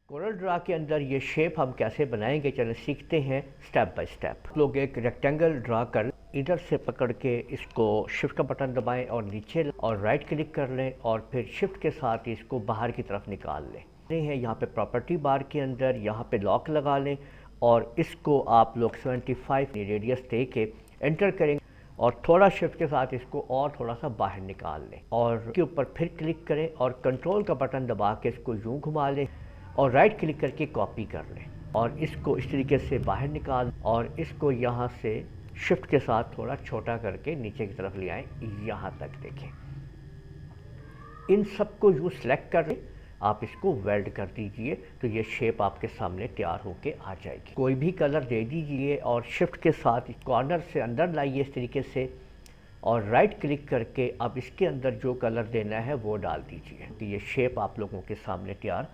Corel Draw के अंदर ये शेप हम कैसे बनाएंगे, चलो सीखते हैं स्टेप बाय स्टेप। लोग एक रेक्टेंगल ड्रा कर इधर से पकड़ के इसको शिफ्ट का बटन दबाएं और नीचे और राइट क्लिक कर लें और फिर शिफ्ट के साथ इसको बाहर की तरफ निकाल लें। हैं यहाँ पे प्रॉपर्टी बार के अंदर यहाँ पे लॉक लगा लें और इसको आप लोग 75 रेडियस दे के एंटर करेंगे और थोड़ा शिफ्ट के साथ इसको और थोड़ा सा बाहर निकाल लें और इसके ऊपर फिर क्लिक करें और कंट्रोल का बटन दबा के इसको यूँ घुमा लें और राइट क्लिक करके कॉपी कर लें और इसको इस तरीके से बाहर निकाल और इसको यहाँ से शिफ्ट के साथ थोड़ा छोटा करके नीचे की तरफ ले आएँ, यहाँ तक देखें। इन सबको यूँ सेलेक्ट कर लें, आप इसको वेल्ड कर दीजिए तो ये शेप आपके सामने तैयार होके आ जाएगी। कोई भी कलर दे दीजिए और शिफ्ट के साथ कॉर्नर से अंदर लाइए इस तरीके से और राइट क्लिक करके अब इसके अंदर जो कलर देना है वो डाल दीजिए तो ये शेप आप लोगों के सामने तैयार